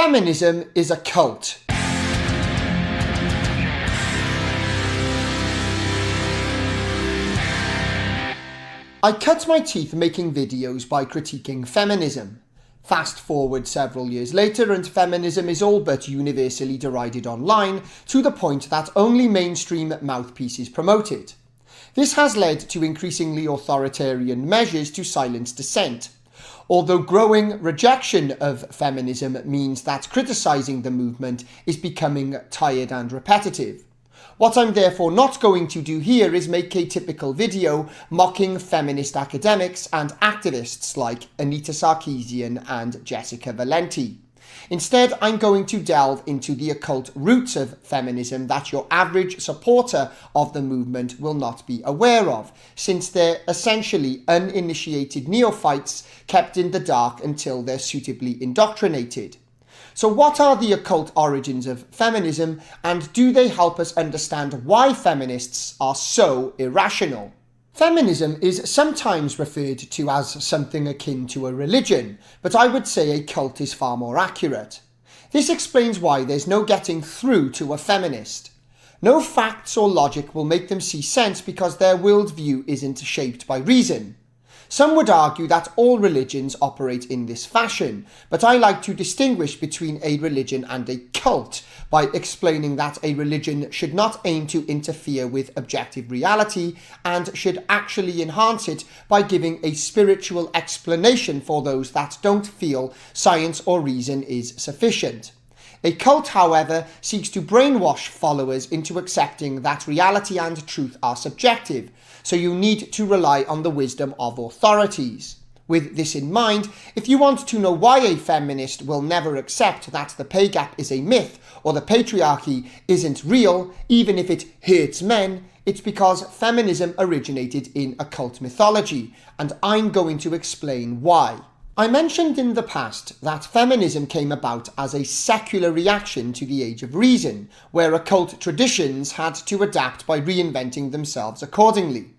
Feminism is a cult. I cut my teeth making videos by critiquing feminism. Fast forward several years later and feminism is all but universally derided online, to the point that only mainstream mouthpieces promote it. This has led to increasingly authoritarian measures to silence dissent. Although growing rejection of feminism means that criticising the movement is becoming tired and repetitive. What I'm therefore not going to do here is make a typical video mocking feminist academics and activists like Anita Sarkeesian and Jessica Valenti. Instead, I'm going to delve into the occult roots of feminism that your average supporter of the movement will not be aware of, since they're essentially uninitiated neophytes kept in the dark until they're suitably indoctrinated. So what are the occult origins of feminism, and do they help us understand why feminists are so irrational? Feminism is sometimes referred to as something akin to a religion, but I would say a cult is far more accurate. This explains why there's no getting through to a feminist. No facts or logic will make them see sense because their worldview isn't shaped by reason. Some would argue that all religions operate in this fashion, but I like to distinguish between a religion and a cult by explaining that a religion should not aim to interfere with objective reality and should actually enhance it by giving a spiritual explanation for those that don't feel science or reason is sufficient. A cult, however, seeks to brainwash followers into accepting that reality and truth are subjective, so you need to rely on the wisdom of authorities. With this in mind, if you want to know why a feminist will never accept that the pay gap is a myth or the patriarchy isn't real, even if it hurts men, it's because feminism originated in occult mythology, and I'm going to explain why. I mentioned in the past that feminism came about as a secular reaction to the Age of Reason, where occult traditions had to adapt by reinventing themselves accordingly.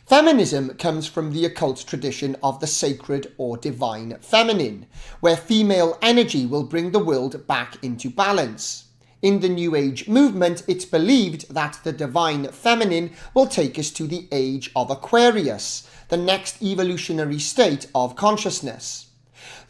Feminism comes from the occult tradition of the sacred or divine feminine, where female energy will bring the world back into balance. In the New Age movement, it's believed that the divine feminine will take us to the age of Aquarius, the next evolutionary state of consciousness.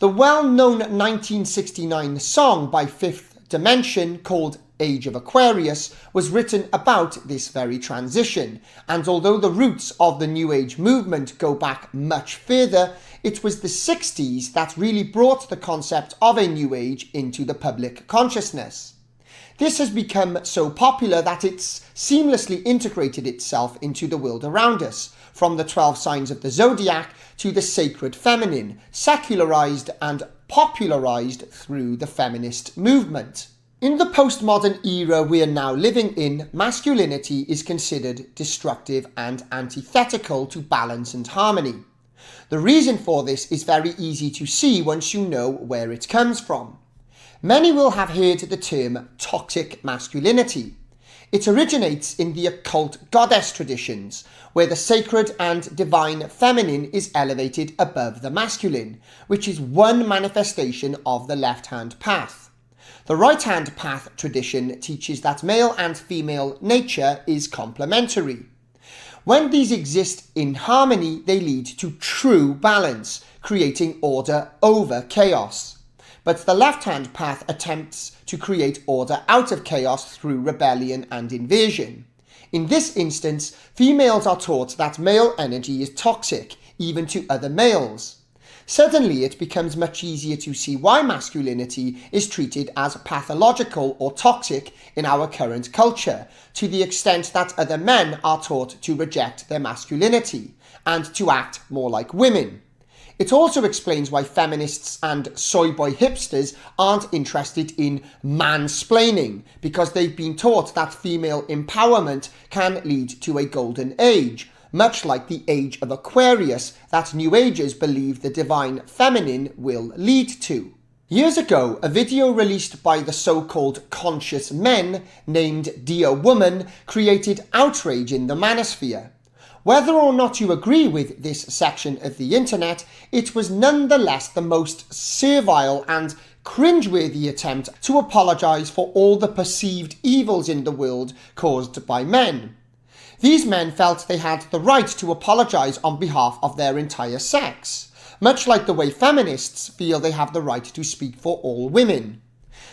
The well-known 1969 song by Fifth Dimension called Age of Aquarius was written about this very transition, and although the roots of the New Age movement go back much further, it was the 60s that really brought the concept of a New Age into the public consciousness. This has become so popular that it's seamlessly integrated itself into the world around us, from the 12 signs of the zodiac to the sacred feminine, secularized and popularized through the feminist movement. In the postmodern era we are now living in, masculinity is considered destructive and antithetical to balance and harmony. The reason for this is very easy to see once you know where it comes from. Many will have heard the term toxic masculinity. It originates in the occult goddess traditions, where the sacred and divine feminine is elevated above the masculine, which is one manifestation of the left-hand path. The right-hand path tradition teaches that male and female nature is complementary. When these exist in harmony, they lead to true balance, creating order over chaos. But the left-hand path attempts to create order out of chaos through rebellion and inversion. In this instance, females are taught that male energy is toxic, even to other males. Suddenly, it becomes much easier to see why masculinity is treated as pathological or toxic in our current culture, to the extent that other men are taught to reject their masculinity and to act more like women. It also explains why feminists and soy boy hipsters aren't interested in mansplaining, because they've been taught that female empowerment can lead to a golden age, much like the age of Aquarius that New Agers believe the divine feminine will lead to. Years ago, a video released by the so-called conscious men named Dear Woman created outrage in the manosphere. Whether or not you agree with this section of the internet, it was nonetheless the most servile and cringeworthy attempt to apologise for all the perceived evils in the world caused by men. These men felt they had the right to apologise on behalf of their entire sex, much like the way feminists feel they have the right to speak for all women.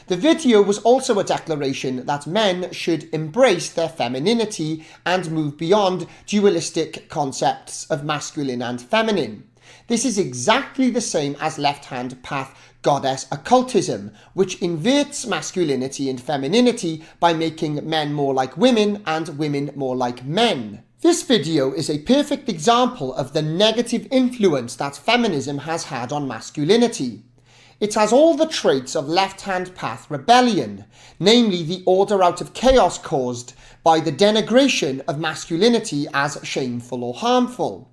The video was also a declaration that men should embrace their femininity and move beyond dualistic concepts of masculine and feminine. This is exactly the same as left-hand path goddess occultism, which inverts masculinity and femininity by making men more like women and women more like men. This video is a perfect example of the negative influence that feminism has had on masculinity. It has all the traits of left-hand path rebellion, namely the order out of chaos caused by the denigration of masculinity as shameful or harmful.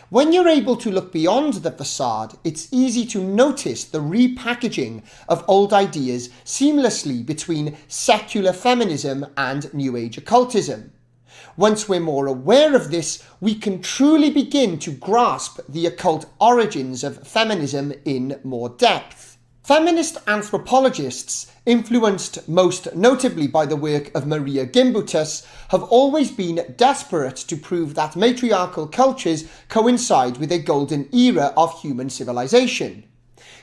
When you're able to look beyond the facade, it's easy to notice the repackaging of old ideas seamlessly between secular feminism and New Age occultism. Once we're more aware of this, we can truly begin to grasp the occult origins of feminism in more depth. Feminist anthropologists, influenced most notably by the work of Maria Gimbutas, have always been desperate to prove that matriarchal cultures coincide with a golden era of human civilization.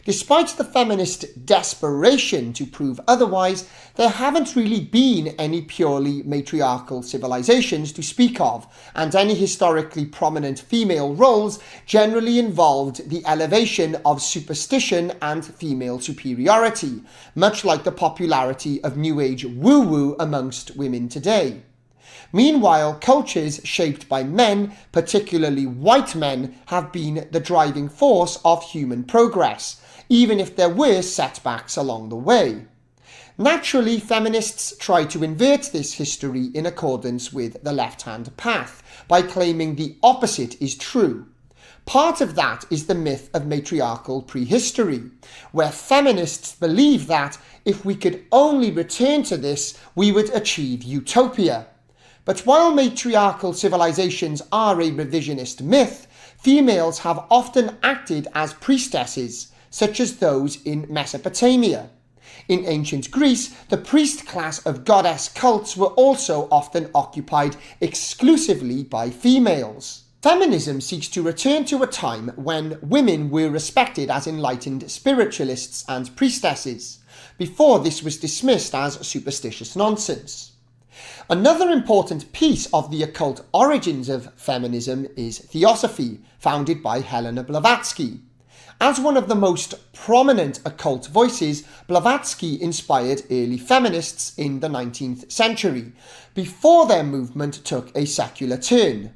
Despite the feminist desperation to prove otherwise, there haven't really been any purely matriarchal civilizations to speak of, and any historically prominent female roles generally involved the elevation of superstition and female superiority, much like the popularity of New Age woo-woo amongst women today. Meanwhile, cultures shaped by men, particularly white men, have been the driving force of human progress, even if there were setbacks along the way. Naturally, feminists try to invert this history in accordance with the left-hand path by claiming the opposite is true. Part of that is the myth of matriarchal prehistory, where feminists believe that if we could only return to this, we would achieve utopia. But while matriarchal civilizations are a revisionist myth, females have often acted as priestesses, such as those in Mesopotamia. In ancient Greece, the priest class of goddess cults were also often occupied exclusively by females. Feminism seeks to return to a time when women were respected as enlightened spiritualists and priestesses. Before, this was dismissed as superstitious nonsense. Another important piece of the occult origins of feminism is theosophy, founded by Helena Blavatsky. As one of the most prominent occult voices, Blavatsky inspired early feminists in the 19th century, before their movement took a secular turn.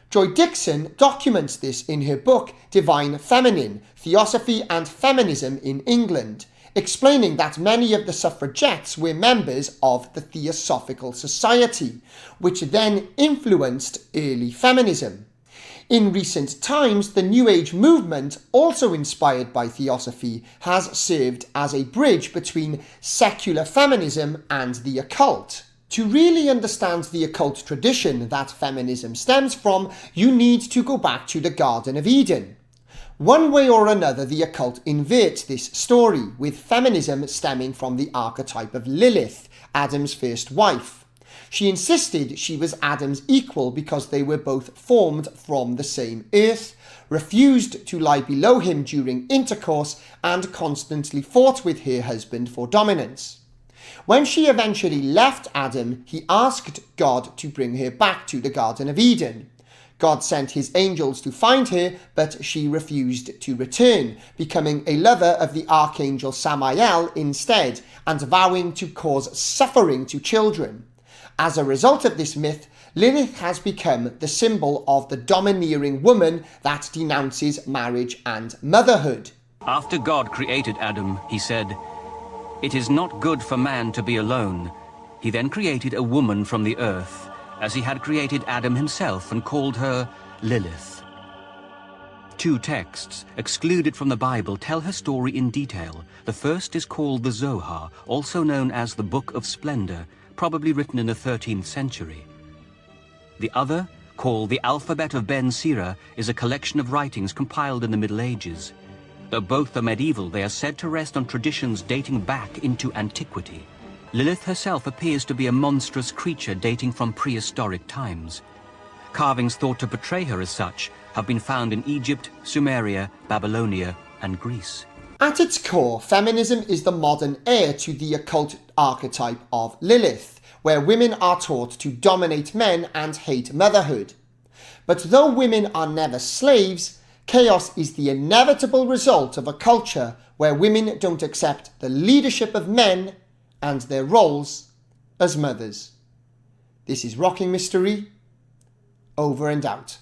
Joy Dickson documents this in her book Divine Feminine, Theosophy and Feminism in England, explaining that many of the suffragettes were members of the Theosophical Society, which then influenced early feminism. In recent times, the New Age movement, also inspired by theosophy, has served as a bridge between secular feminism and the occult. To really understand the occult tradition that feminism stems from, you need to go back to the Garden of Eden. One way or another, the occult inverts this story, with feminism stemming from the archetype of Lilith, Adam's first wife. She insisted she was Adam's equal because they were both formed from the same earth, refused to lie below him during intercourse, and constantly fought with her husband for dominance. When she eventually left Adam, he asked God to bring her back to the Garden of Eden. God sent his angels to find her, but she refused to return, becoming a lover of the archangel Samael instead, and vowing to cause suffering to children. As a result of this myth, Lilith has become the symbol of the domineering woman that denounces marriage and motherhood. After God created Adam, he said, "It is not good for man to be alone." He then created a woman from the earth, as he had created Adam himself, and called her Lilith. Two texts, excluded from the Bible, tell her story in detail. The first is called the Zohar, also known as the Book of Splendor, probably written in the 13th century. The other, called the Alphabet of Ben Sira, is a collection of writings compiled in the Middle Ages. Though both are medieval, they are said to rest on traditions dating back into antiquity. Lilith herself appears to be a monstrous creature dating from prehistoric times. Carvings thought to portray her as such have been found in Egypt, Sumeria, Babylonia, and Greece. At its core, feminism is the modern heir to the occult archetype of Lilith, where women are taught to dominate men and hate motherhood. But though women are never slaves, chaos is the inevitable result of a culture where women don't accept the leadership of men and their roles as mothers. This is RockingMrE, over and out.